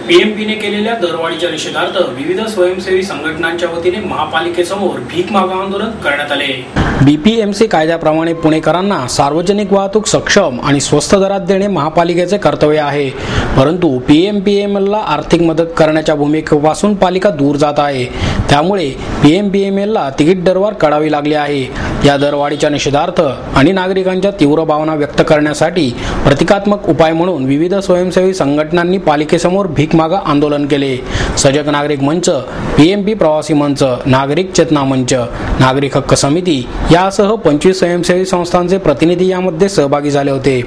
पीएमपीने केलेल्या दरवाढीच्या निषेधार्थ विविध स्वयंसेवी संघटनांच्या वतीने महापालिकेसमोर भीक माग आंदोलन करण्यात आले। बीपीएमसी कायद्याप्रमाणे पुणेकरांना सार्वजनिक वाहतूक सक्षम आणि स्वस्त दरात देणे महापालिकेचे कर्तव्य आहे, परंतु पीएमपीएमएलला आर्थिक मदत करण्याच्या भूमिकेपासून पालिका दूर जात आहे। त्यामुळे पीएमपीएमएलला तिकीट दरवाढ काढावी लागली आहे। या दरवाढीच्या निषेधार्थ आणि नागरिकांच्या तीव्र भावना व्यक्त करण्यासाठी प्रतिकात्मक उपाय म्हणून विविध स्वयंसेवी संघटनांनी पालिकेसमोर भीक माग आंदोलन केले। सजग नागरिक मंच, पीएमपी प्रवासी मंच, नागरिक चेतना मंच, नागरिक हक्क समिती यासह 25 स्वयंसेवी संस्थांचे प्रतिनिधी यामध्ये सहभागी झाले होते।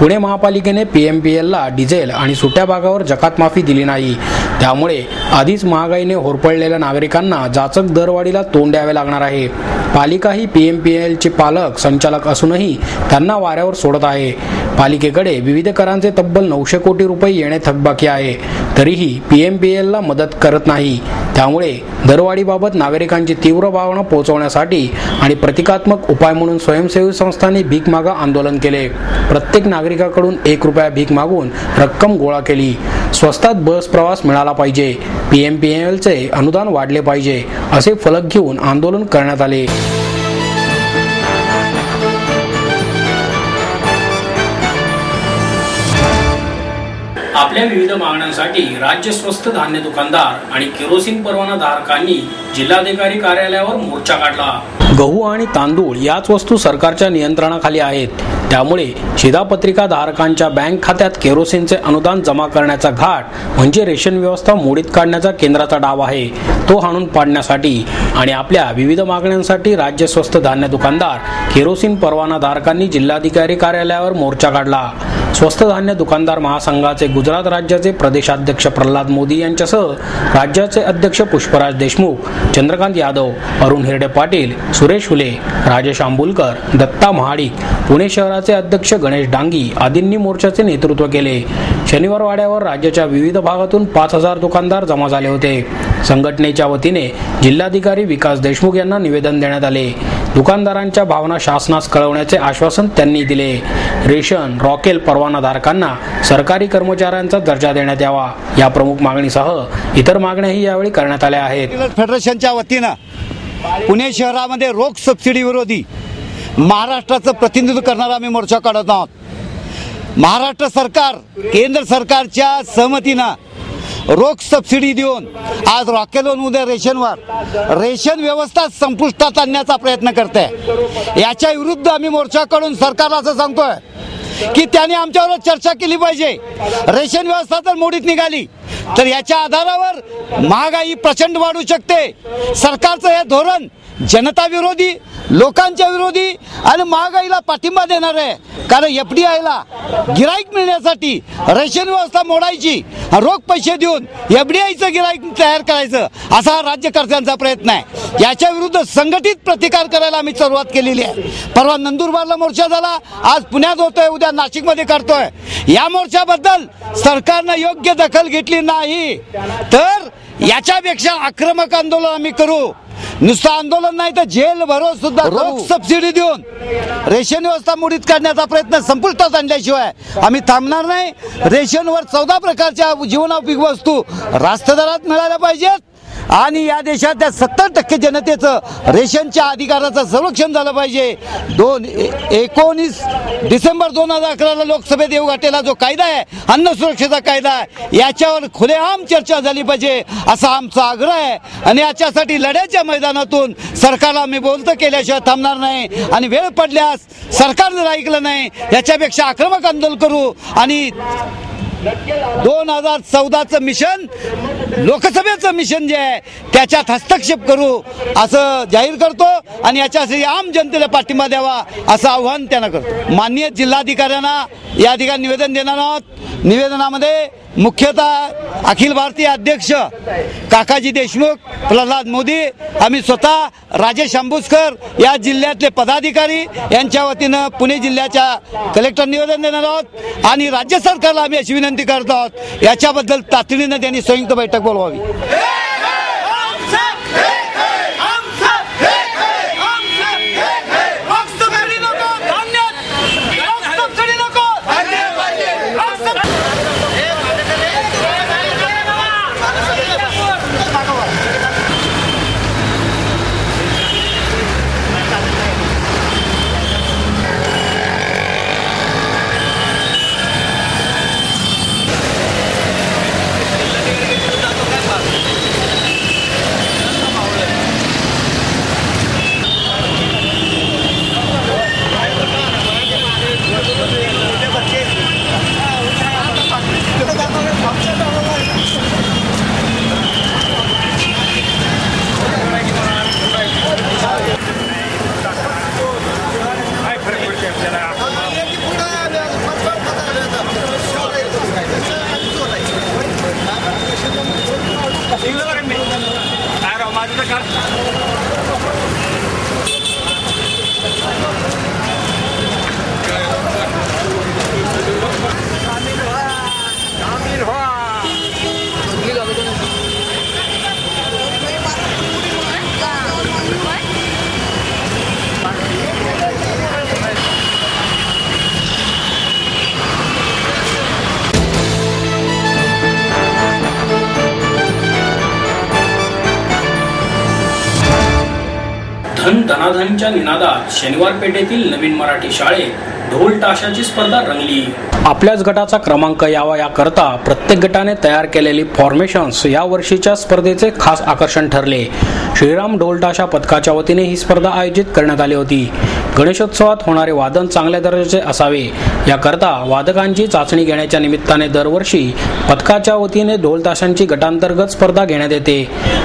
पुणे महापालिकेने पीएमपीएलला डिझेल आणि सुट्या भागावर जकात माफी दिली नाही, त्यामुळे आधीच महागाईने होरपळलेल्या नागरिकांना जाचक दरवाढीला तोंड द्यावे लागणार आहे। पालिका ही पीएमपीएलचे पालक संचालक असूनही त्यांना वाऱ्यावर सोडत आहे। पालिकेकडे विविध करांचे तब्बल 900 कोटी रुपये येणे थकबाकी आहे, तरीही पीएमपीएलला मदत करत नाही। त्यामुळे दरवाढीबाबत नागरिकांची तीव्र भावना पोहोचवण्यासाठी आणि प्रतिकात्मक उपाय म्हणून स्वयंसेवी संस्थांनी भीक माग आंदोलन केले। प्रत्येक नागरिकाकडून 1 रुपया भीक मागून रक्कम गोळा केली। स्वस्तात बस प्रवास मिळाला पाहिजे, पीएमपीएमएलचे अनुदान वाढले पाहिजे असे फलक घेऊन आंदोलन करण्यात आले। आपल्या विविध मागण्यांसाठी राज्य स्वस्त धान्य दुकानदार आणि केरोसिन परवाना धारकांनी जिल्हाधिकारी कार्यालयावर मोर्चा काढला। गहू आणि तांदूळ याच वस्तू सरकारच्या नियंत्रणाखाली आहेत, त्यामुळे शिधापत्रिका धारकांच्या बँक खात्यात केरोसिनचे अनुदान जमा करण्याचा घाट म्हणजे रेशन व्यवस्था मोडीत काढण्याचा केंद्राचा डाव आहे। तो हाणून पाडण्यासाठी आणि आपल्या विविध मागण्यांसाठी राज्य स्वस्त धान्य दुकानदार केरोसिन परवाना धारकांनी जिल्हाधिकारी कार्यालयावर मोर्चा काढला। स्वस्त धान्य दुकानदार महासंघाचे गुजरात राज्याचे प्रदेशाध्यक्ष प्रल्हाद मोदी यांच्यासह राज्याचे अध्यक्ष पुष्पराज देशमुख, चंद्रकांत यादव, अरुण हिरडे पाटील, सुरेश हुले, राजेश आंबुलकर, दत्ता महाडिक, पुणे शहराचे अध्यक्ष गणेश डांगी आदींनी मोर्चाचे नेतृत्व केले। शनिवार वाड्यावर राज्याच्या विविध भागातून 5000 दुकानदार जमा झाले होते। संघटनेच्या वतीने जिल्हाधिकारी विकास देशमुख यांना निवेदन देण्यात आले। दुकानदारांच्या भावना शासनास कळवण्याचे आश्वासन त्यांनी दिले। रेशन, रॉकेल परवानाधारकांना सरकारी कर्मचाऱ्यांचा दर्जा देण्यात यावा या प्रमुख मागणीसह इतर मागण्याही यावेळी करण्यात आल्या आहेत। फेडरेशनच्या वतीनं पुणे शहरामध्ये रोख सबसिडी विरोधी महाराष्ट्राचं प्रतिनिधित्व करणारा आम्ही मोर्चा काढत आहोत। महाराष्ट्र सरकार केंद्र सरकारच्या सहमतीनं रोख सबसिडी देऊन आज रॉकेलवर उद्या रेशनवर रेशन व्यवस्था संपुष्टात आणण्याचा प्रयत्न करते। याच्या विरुद्ध आम्ही मोर्चा काढून सरकारला असं सांगतोय की त्यांनी आमच्यावर चर्चा केली पाहिजे। रेशन व्यवस्था जर मोडीत निघाली तर याच्या आधारावर महागाई प्रचंड वाढू शकते। सरकारचं हे धोरण जनता विरोधी, लोकांच्या विरोधी आणि महागाईला पाठिंबा देणार आहे। कारण एफडीआयला गिराईक मिळण्यासाठी रेशन व्यवस्था मोडायची, रोख पैसे देऊन एफडीआयचं गिराईक तयार करायचं असा राज्यकर्त्यांचा प्रयत्न आहे। याच्या विरुद्ध संघटित प्रतिकार करायला आम्ही सुरुवात केलेली आहे। परवा नंदुरबारला मोर्चा झाला, आज पुण्यात होतोय, उद्या नाशिकमध्ये करतोय। या मोर्चाबद्दल सरकारनं योग्य दखल घेतली नाही तर याच्यापेक्षा आक्रमक आंदोलन आम्ही करू। नुसतं आंदोलन नाही तर जेल भरो सुद्धा रोख सबसिडी देऊन रेशन व्यवस्था मोडीत काढण्याचा प्रयत्न संपुष्टात आणल्याशिवाय आम्ही थांबणार नाही। रेशनवर 14 प्रकारच्या जीवनोपयोगी वस्तू रास्त दरात मिळाल्या पाहिजेत आणि या देशातल्या 70% जनतेचं रेशनच्या अधिकाराचं संरक्षण झालं पाहिजे। 19 डिसेंबर 2011 लोकसभेत येऊ घातलेला जो कायदा आहे, अन्न सुरक्षेचा कायदा आहे, याच्यावर खुलेआम चर्चा झाली पाहिजे असा आमचा आग्रह आहे। आणि याच्यासाठी लढ्याच्या मैदानातून सरकारला आम्ही बोलतं केल्याशिवाय थांबणार नाही आणि वेळ पडल्यास सरकारने ऐकलं नाही याच्यापेक्षा आक्रमक आंदोलन करू आणि 2014चं मिशन, लोकसभेचं मिशन जे आहे त्याच्यात हस्तक्षेप करू असं जाहीर करतो आणि याच्यासाठी आम जनतेला पाठिंबा द्यावा असं आव्हान त्यांना करतो। माननीय जिल्हाधिकाऱ्यांना या ठिकाणी निवेदन देणार आहोत। निवेदनामध्ये मुख्यतः अखिल भारतीय अध्यक्ष काकाजी देशमुख, प्रल्हाद मोदी, आम्ही स्वतः राजेश आंबुसकर या जिल्ह्यातले पदाधिकारी यांच्या वतीनं पुणे जिल्ह्याच्या कलेक्टर निवेदन देणार आहोत आणि राज्य सरकारला आम्ही अशी विनंती करत आहोत याच्याबद्दल तातडीनं त्यांनी संयुक्त बैठक बोलवावी। धन धनाधनच्या निनादात शनिवार पेठेतील नवीन मराठी शाळेत ढोल ताशाची स्पर्धा रंगली. आपल्याच गटाचा क्रमांक यावा याकरता प्रत्येक गटाने तयार केलेली फॉर्मेशन्स या वर्षीच्या स्पर्धेचे खास आकर्षण ठरले. श्रीराम ढोल ताशा पथकाच्या वतीने ही स्पर्धा आयोजित करण्यात आली होती. गणेशोत्सवात होणारे वादन चांगल्या दर्जाचे असावे याकरता वादकांची चाचणी घेण्याच्या निमित्ताने दरवर्षी पथकाच्या वतीने ढोल ताशांची गटांतर्गत स्पर्धा घेण्यात येते.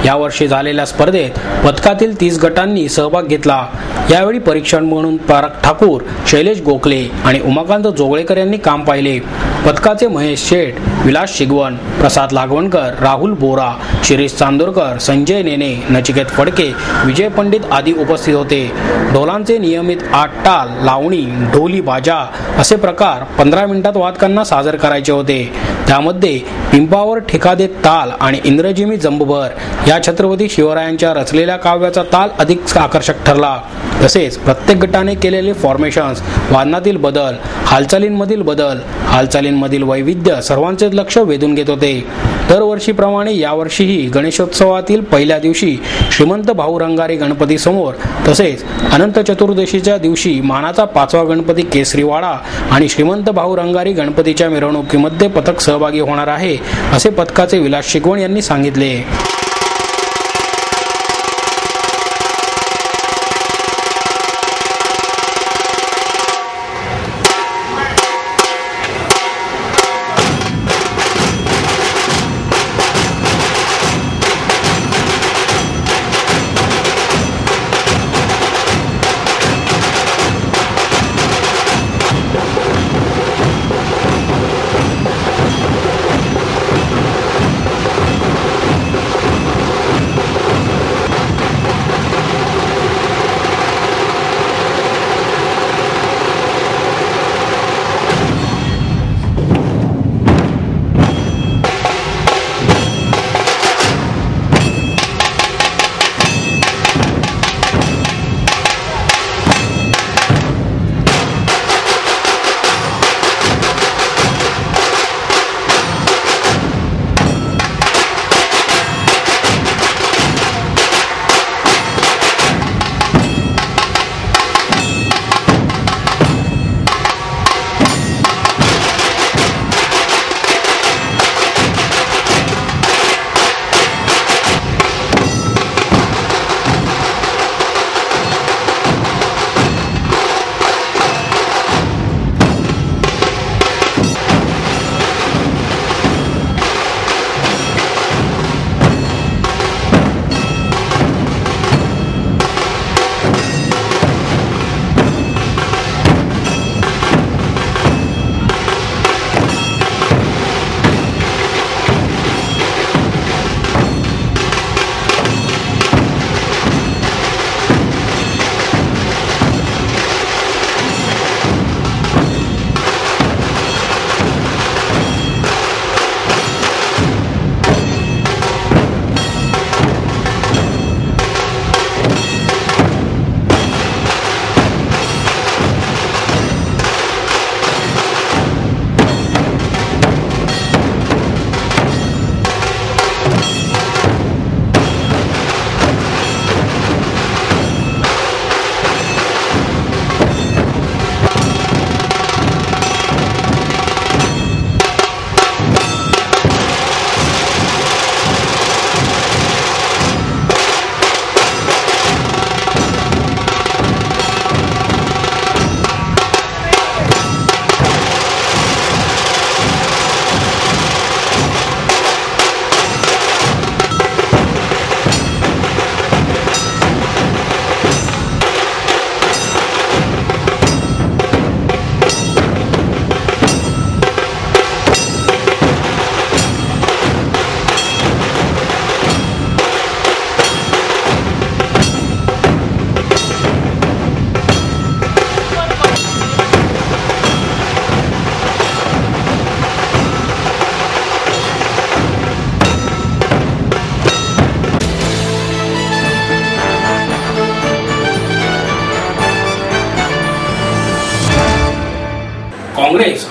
यावर्षी झालेल्या स्पर्धेत पथकातील 30 गटांनी सहभाग घेतला. यावेळी परीक्षण म्हणून पारख ठाकूर, शैलेश गोखले आणि उमाकांत जोगळेकर यांनी काम पाहिले. पथकाचे महेश शेठ, विलास शिगवण, प्रसाद लागवणकर, राहुल बोरा, शिरीष चांदोरकर, संजय नेने, नचिकेत फडके, विजय पंडित आदी उपस्थित होते. ढोलांचे नियमित 8 ताल, लावणी, ढोली बाजा असे प्रकार 15 मिनिटात वादकांना सादर करायचे होते. त्यामध्ये पिंपावर ठेका देत ताल आणि इंद्रजिमी जंबभर या छत्रपती शिवरायांच्या रचलेल्या काव्याचा ताल अधिक आकर्षक ठरला. तसेच प्रत्येक गटाने केलेले फॉर्मेशन्स, वादनातील बदल, हालचालींमधील वैविध्य सर्वांचे लक्ष वेधून घेत होते. दरवर्षीप्रमाणे यावर्षीही गणेशोत्सवातील पहिल्या दिवशी श्रीमंत भाऊ रंगारी गणपती समोर तसेच अनंत चतुर्दशीच्या दिवशी मानाचा 5वा गणपती केसरीवाडा आणि श्रीमंत भाऊ रंगारी गणपतीच्या मिरवणुकीमध्ये पथक सहभागी होणार आहे, असे पथकाचे विलास शिगवण यांनी सांगितले.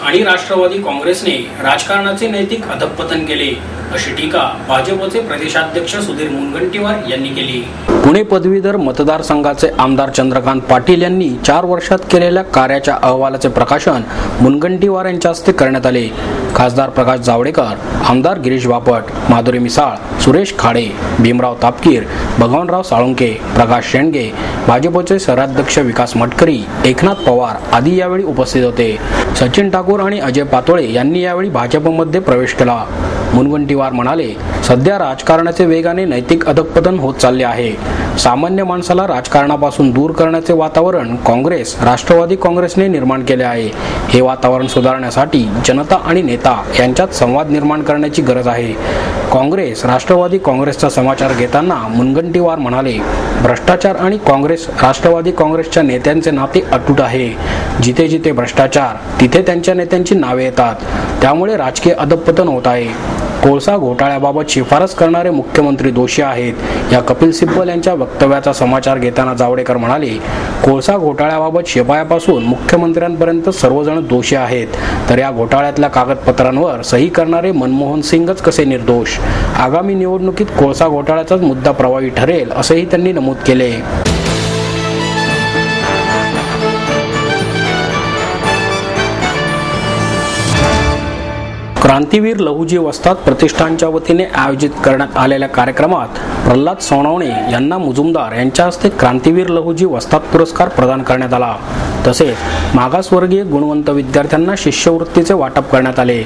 आणि राष्ट्रवादी काँग्रेसने राजकारणाचे नैतिक अधःपतन केले, अशी टीका भाजपचे प्रदेशाध्यक्ष सुधीर मुनगंटीवार यांनी केली. पुणे पदवीधर मतदारसंघाचे आमदार चंद्रकांत पाटील यांनी 4 वर्षात केलेल्या कार्याच्या अहवालाचे प्रकाशन मुनगंटीवार यांच्या हस्ते करण्यात आले. खासदार प्रकाश जावडेकर, आमदार गिरीश बापट, माधुरी मिसाळ, सुरेश खाडे, भीमराव तापकीर, भगवानराव साळुंके, प्रकाश शेंडगे, भाजपचे शहराध्यक्ष विकास मटकरी, एकनाथ पवार आदी यावेळी उपस्थित होते. सचिन ठाकूर आणि अजय पातोळे यांनी यावेळी भाजपमध्ये प्रवेश केला. मुनगंटीवार म्हणाले, सध्या राजकारणाचे वेगाने नैतिक अधःपतन होत चालले आहे. सामान्य माणसाला राजकारणापासून दूर करण्याचे वातावरण काँग्रेस, राष्ट्रवादी काँग्रेसने निर्माण केले आहे. हे वातावरण सुधारण्यासाठी जनता आणि नेता यांच्यात संवाद निर्माण करण्याची गरज आहे. काँग्रेस, राष्ट्रवादी काँग्रेसचा समाचार घेताना मुनगंटीवार म्हणाले, भ्रष्टाचार आणि काँग्रेस, राष्ट्रवादी काँग्रेसच्या नेत्यांचे नाते अतूट आहे. जिथे जिथे भ्रष्टाचार तिथे त्यांच्या नेत्यांची नावे येतात. त्यामुळे राजकीय अधःपतन होत आहे. कोळसा घोटाळ्याबाबत शिफारस करणारे मुख्यमंत्री दोषी आहेत. या कपिल सिब्बल यांच्या वक्तव्याचा समाचार घेताना जावडेकर म्हणाले, कोळसा घोटाळ्याबाबत शिपायापासून मुख्यमंत्र्यांपर्यंत सर्वजण दोषी आहेत. तर या घोटाळ्यातल्या कागदपत्रांवर सही करणारे मनमोहन सिंगच कसे निर्दोष? आगामी निवडणुकीत कोळसा घोटाळ्याचाच मुद्दा प्रभावी ठरेल, असेही त्यांनी नमूद केले. क्रांतीवीर लहुजी वस्ताद प्रतिष्ठानच्या वतीने आयोजित करण्यात आलेल्या कार्यक्रमात प्रल्हाद सोनवणे यांना मुजुमदार यांच्या हस्ते क्रांतीवीर लहुजी वस्ताद पुरस्कार प्रदान करण्यात आला. तसेच मागासवर्गीय गुणवंत विद्यार्थ्यांना शिष्यवृत्तीचे वाटप करण्यात आले.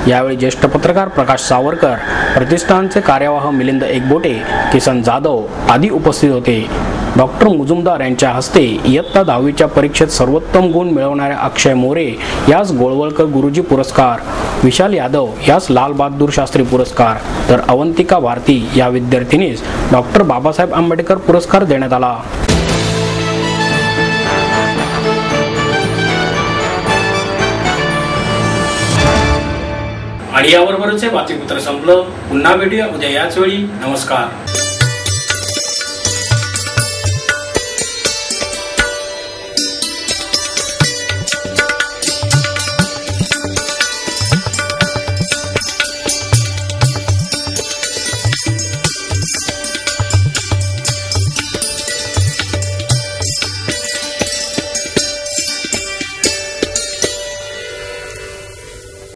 यावेळी ज्येष्ठ पत्रकार प्रकाश सावरकर, प्रतिष्ठानचे कार्यवाह मिलिंद एकबोटे, किसन जाधव आदी उपस्थित होते. डॉक्टर मुजुमदार यांच्या हस्ते इयत्ता 10वीच्या परीक्षेत सर्वोत्तम गुण मिळवणाऱ्या अक्षय मोरे यास गोळवळकर गुरुजी पुरस्कार, विशाल यादव यास लाल बहादूर शास्त्री पुरस्कार, तर अवंतिका भारती या विद्यार्थिनीस डॉक्टर बाबासाहेब आंबेडकर पुरस्कार देण्यात आला. आणि याबरोबरच हे बातमीपत्र संपलं. पुन्हा भेटूया उद्या याच वेळी. नमस्कार.